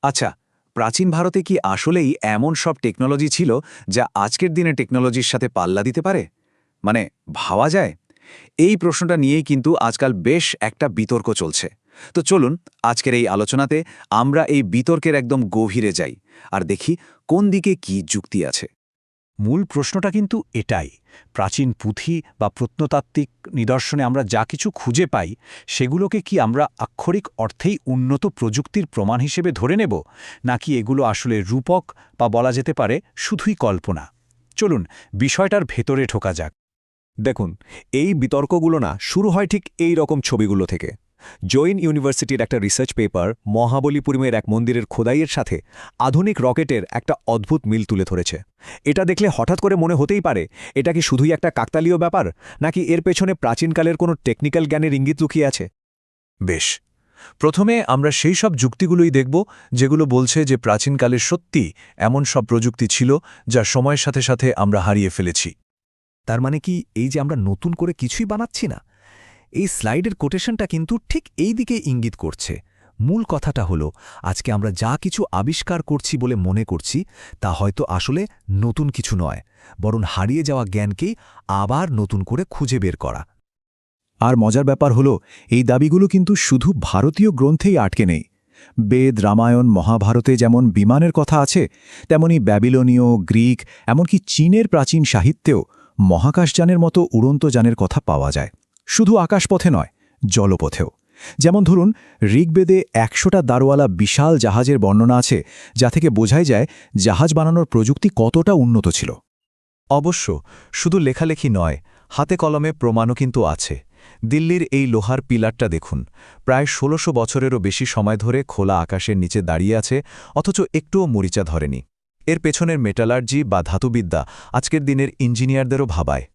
আচ্ছা, প্রাচীন ভারতে কি আসলেই এমন সব টেকনোলজি ছিল যা আজকের দিনে টেকনোলজির সাথে পাল্লা দিতে পারে? মানে ভাবা যায়? এই প্রশ্নটা নিয়েই কিন্তু আজকাল বেশ একটা বিতর্ক চলছে। তো চলুন আজকের এই আলোচনাতে আমরা এই বিতর্কের একদম গভীরে যাই আর দেখি কোন দিকে কি যুক্তি আছে। মূল প্রশ্নটা কিন্তু এটাই। প্রাচীন পুঁথি বা প্রত্নতাত্ত্বিক নিদর্শনে আমরা যা কিছু খুঁজে পাই, সেগুলোকে কি আমরা আক্ষরিক অর্থেই উন্নত প্রযুক্তির প্রমাণ হিসেবে ধরে নেব, নাকি এগুলো আসলে রূপক বা বলা যেতে পারে শুধুই কল্পনা? চলুন বিষয়টার ভেতরে ঢোকা যাক। দেখুন, এই বিতর্কগুলো না শুরু হয় ঠিক এই রকম ছবিগুলো থেকে। জৈন ইউনিভার্সিটির একটা রিসার্চ পেপার মহাবলীপুরমের এক মন্দিরের খোদাইয়ের সাথে আধুনিক রকেটের একটা অদ্ভুত মিল তুলে ধরেছে। এটা দেখলে হঠাৎ করে মনে হতেই পারে এটা কি শুধুই একটা কাকতালীয় ব্যাপার, নাকি এর পেছনে প্রাচীনকালের কোনো টেকনিক্যাল জ্ঞানের ইঙ্গিত লুকিয়ে আছে। বেশ, প্রথমে আমরা সেই সব যুক্তিগুলোই দেখব যেগুলো বলছে যে প্রাচীনকালের সত্যি এমন সব প্রযুক্তি ছিল যা সময়ের সাথে সাথে আমরা হারিয়ে ফেলেছি। তার মানে কি এই যে আমরা নতুন করে কিছুই বানাচ্ছি না? এই স্লাইডের কোটেশনটা কিন্তু ঠিক এই দিকে ইঙ্গিত করছে। মূল কথাটা হলো, আজকে আমরা যা কিছু আবিষ্কার করছি বলে মনে করছি তা হয়তো আসলে নতুন কিছু নয়, বরং হারিয়ে যাওয়া জ্ঞানকেই আবার নতুন করে খুঁজে বের করা। আর মজার ব্যাপার হলো, এই দাবিগুলো কিন্তু শুধু ভারতীয় গ্রন্থেই আটকে নেই। বেদ, রামায়ণ, মহাভারতে যেমন বিমানের কথা আছে, তেমনি ব্যাবিলনীয়, গ্রিক, এমনকি চীনের প্রাচীন সাহিত্যেও মহাকাশযানের মতো উড়ন্ত যানের কথা পাওয়া যায়। শুধু আকাশপথে নয়, জলপথেও। যেমন ধরুন, ঋগ্বেদে ১০০টা দারওয়ালা বিশাল জাহাজের বর্ণনা আছে, যা থেকে বোঝাই যায় জাহাজ বানানোর প্রযুক্তি কতটা উন্নত ছিল। অবশ্য শুধু লেখালেখি নয়, হাতে কলমে প্রমাণও কিন্তু আছে। দিল্লির এই লোহার পিলারটা দেখুন, প্রায় ১৬০০ বছরেরও বেশি সময় ধরে খোলা আকাশের নিচে দাঁড়িয়ে আছে, অথচ একটুও মরিচা ধরেনি। এর পেছনের মেটালার্জি বা ধাতুবিদ্যা আজকের দিনের ইঞ্জিনিয়ারদেরও ভাবায়।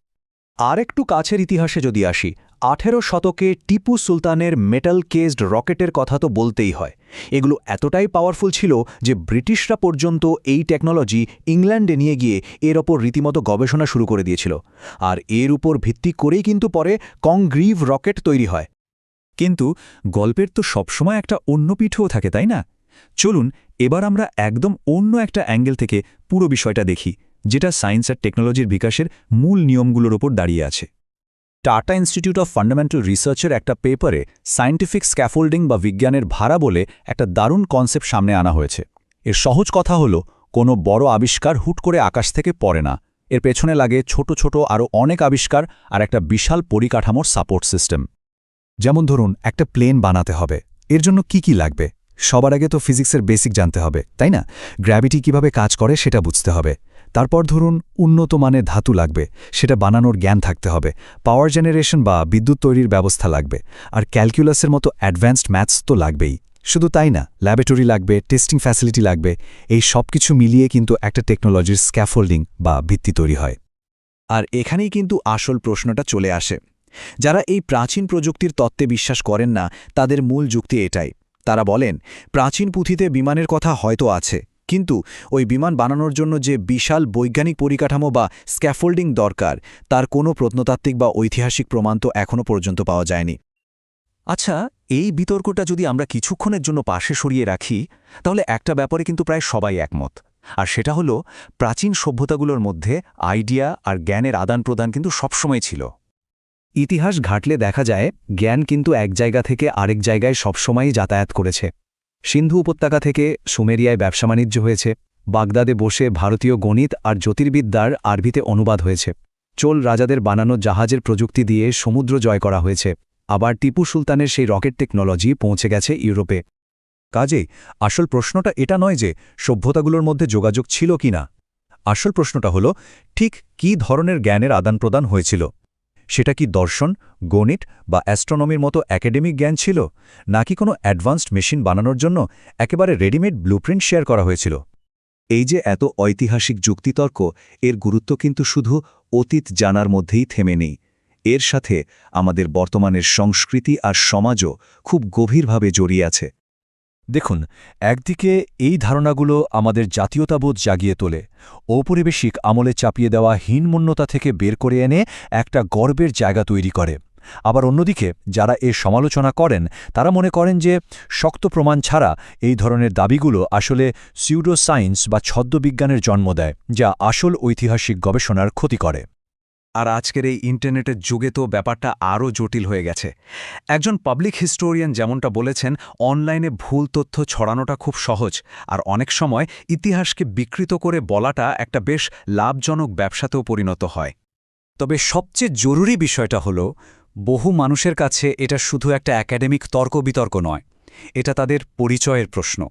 আর একটু কাছের ইতিহাসে যদি আসি, ১৮ শতকে টিপু সুলতানের মেটাল কেজড রকেটের কথা তো বলতেই হয়। এগুলো এতটাই পাওয়ারফুল ছিল যে ব্রিটিশরা পর্যন্ত এই টেকনোলজি ইংল্যান্ডে নিয়ে গিয়ে এর ওপর রীতিমতো গবেষণা শুরু করে দিয়েছিল। আর এর উপর ভিত্তি করেই কিন্তু পরে কংগ্রিভ রকেট তৈরি হয়। কিন্তু গল্পের তো সবসময় একটা অন্য পিঠও থাকে, তাই না? চলুন এবার আমরা একদম অন্য একটা অ্যাঙ্গেল থেকে পুরো বিষয়টা দেখি, যেটা সায়েন্স আর টেকনোলজির বিকাশের মূল নিয়মগুলোর ওপর দাঁড়িয়ে আছে। টাটা ইনস্টিটিউট অফ ফান্ডামেন্টাল রিসার্চের একটা পেপারে সায়েন্টিফিক স্ক্যাফোল্ডিং বা বিজ্ঞানের ভাড়া বলে একটা দারুণ কনসেপ্ট সামনে আনা হয়েছে। এর সহজ কথা হলো, কোনো বড় আবিষ্কার হুট করে আকাশ থেকে পড়ে না। এর পেছনে লাগে ছোট ছোট আরও অনেক আবিষ্কার আর একটা বিশাল পরিকাঠামোর সাপোর্ট সিস্টেম। যেমন ধরুন, একটা প্লেন বানাতে হবে, এর জন্য কি কি লাগবে? সবার আগে তো ফিজিক্সের বেসিক জানতে হবে, তাই না? গ্র্যাভিটি কিভাবে কাজ করে সেটা বুঝতে হবে। তারপর ধরুন, উন্নত মানের ধাতু লাগবে, সেটা বানানোর জ্ঞান থাকতে হবে। পাওয়ার জেনারেশন বা বিদ্যুৎ তৈরির ব্যবস্থা লাগবে। আর ক্যালকুলাসের মতো অ্যাডভান্সড ম্যাথস তো লাগবেই। শুধু তাই না, ল্যাবরেটরি লাগবে, টেস্টিং ফ্যাসিলিটি লাগবে। এই সব কিছু মিলিয়ে কিন্তু একটা টেকনোলজির স্ক্যাফোল্ডিং বা ভিত্তি তৈরি হয়। আর এখানেই কিন্তু আসল প্রশ্নটা চলে আসে। যারা এই প্রাচীন প্রযুক্তির তত্ত্বে বিশ্বাস করেন না, তাদের মূল যুক্তি এটাই। তারা বলেন, প্রাচীন পুঁথিতে বিমানের কথা হয়তো আছে, কিন্তু ওই বিমান বানানোর জন্য যে বিশাল বৈজ্ঞানিক পরিকাঠামো বা স্ক্যাফোল্ডিং দরকার, তার কোনো প্রত্নতাত্ত্বিক বা ঐতিহাসিক প্রমাণ তো এখনও পর্যন্ত পাওয়া যায়নি। আচ্ছা, এই বিতর্কটা যদি আমরা কিছুক্ষণের জন্য পাশে সরিয়ে রাখি, তাহলে একটা ব্যাপারে কিন্তু প্রায় সবাই একমত। আর সেটা হলো, প্রাচীন সভ্যতাগুলোর মধ্যে আইডিয়া আর জ্ঞানের আদান প্রদান কিন্তু সবসময় ছিল। ইতিহাস ঘাটলে দেখা যায়, জ্ঞান কিন্তু এক জায়গা থেকে আরেক জায়গায় সবসময়ই যাতায়াত করেছে। সিন্ধু উপত্যকা থেকে সুমেরিয়ায় ব্যবসা বাণিজ্য হয়েছে, বাগদাদে বসে ভারতীয় গণিত আর জ্যোতির্বিদ্যার আরবিতে অনুবাদ হয়েছে, চোল রাজাদের বানানো জাহাজের প্রযুক্তি দিয়ে সমুদ্র জয় করা হয়েছে, আবার টিপু সুলতানের সেই রকেট টেকনোলজি পৌঁছে গেছে ইউরোপে। কাজেই আসল প্রশ্নটা এটা নয় যে সভ্যতাগুলোর মধ্যে যোগাযোগ ছিল কি না। আসল প্রশ্নটা হলো, ঠিক কী ধরনের জ্ঞানের আদান প্রদান হয়েছিল। সেটা কি দর্শন, গণিত বা অ্যাস্ট্রোনমির মতো একাডেমিক জ্ঞান ছিল, নাকি কোনো অ্যাডভান্সড মেশিন বানানোর জন্য একেবারে রেডিমেড ব্লুপ্রিন্ট শেয়ার করা হয়েছিল? এই যে এত ঐতিহাসিক যুক্তিতর্ক, এর গুরুত্ব কিন্তু শুধু অতীত জানার মধ্যেই থেমে নেই। এর সাথে আমাদের বর্তমানের সংস্কৃতি আর সমাজও খুব গভীরভাবে জড়িয়ে আছে। দেখুন, একদিকে এই ধারণাগুলো আমাদের জাতীয়তাবোধ জাগিয়ে তোলে, ঔপনিবেশিক আমলে চাপিয়ে দেওয়া হীনমন্যতা থেকে বের করে এনে একটা গর্বের জায়গা তৈরি করে। আবার অন্যদিকে যারা এর সমালোচনা করেন তারা মনে করেন যে শক্ত প্রমাণ ছাড়া এই ধরনের দাবিগুলো আসলে সিউডো সায়েন্স বা ছদ্মবিজ্ঞানের জন্ম দেয়, যা আসল ঐতিহাসিক গবেষণার ক্ষতি করে। আর আজকের এই ইন্টারনেটের যুগে তো ব্যাপারটা আরও জটিল হয়ে গেছে। একজন পাবলিক হিস্টোরিয়ান যেমনটা বলেছেন, অনলাইনে ভুল তথ্য ছড়ানোটা খুব সহজ, আর অনেক সময় ইতিহাসকে বিকৃত করে বলাটা একটা বেশ লাভজনক ব্যবসাতেও পরিণত হয়। তবে সবচেয়ে জরুরি বিষয়টা হলো, বহু মানুষের কাছে এটা শুধু একটা একাডেমিক তর্ক-বিতর্ক নয়, এটা তাদের পরিচয়ের প্রশ্ন।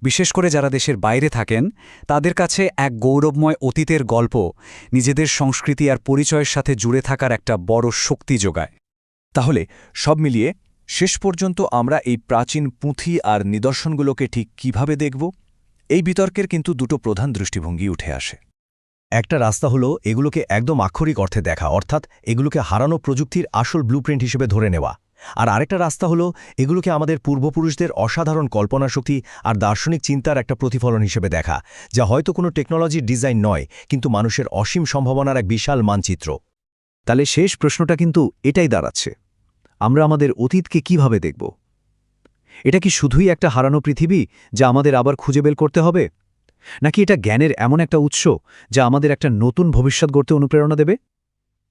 বিশেষ করে যারা দেশের বাইরে থাকেন, তাদের কাছে এক গৌরবময় অতীতের গল্প নিজেদের সংস্কৃতি আর পরিচয়ের সাথে জুড়ে থাকার একটা বড় শক্তি যোগায়। তাহলে সব মিলিয়ে শেষ পর্যন্ত আমরা এই প্রাচীন পুঁথি আর নিদর্শনগুলোকে ঠিক কিভাবে দেখব? এই বিতর্কের কিন্তু দুটো প্রধান দৃষ্টিভঙ্গি উঠে আসে। একটা রাস্তা হলো এগুলোকে একদম আক্ষরিক অর্থে দেখা, অর্থাৎ এগুলোকে হারানো প্রযুক্তির আসল ব্লুপ্রিন্ট হিসেবে ধরে নেওয়া। আর আরেকটা রাস্তা হলো এগুলোকে আমাদের পূর্বপুরুষদের অসাধারণ কল্পনাশক্তি আর দার্শনিক চিন্তার একটা প্রতিফলন হিসেবে দেখা, যা হয়তো কোনো টেকনোলজির ডিজাইন নয়, কিন্তু মানুষের অসীম সম্ভাবনার এক বিশাল মানচিত্র। তাহলে শেষ প্রশ্নটা কিন্তু এটাই দাঁড়াচ্ছে, আমরা আমাদের অতীতকে কিভাবে দেখব? এটা কি শুধুই একটা হারানো পৃথিবী যা আমাদের আবার খুঁজে বের করতে হবে, নাকি এটা জ্ঞানের এমন একটা উৎস যা আমাদের একটা নতুন ভবিষ্যৎ গড়তে অনুপ্রেরণা দেবে?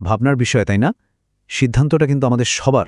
ভাবনার বিষয়, তাই না? সিদ্ধান্তটা কিন্তু আমাদের সবার।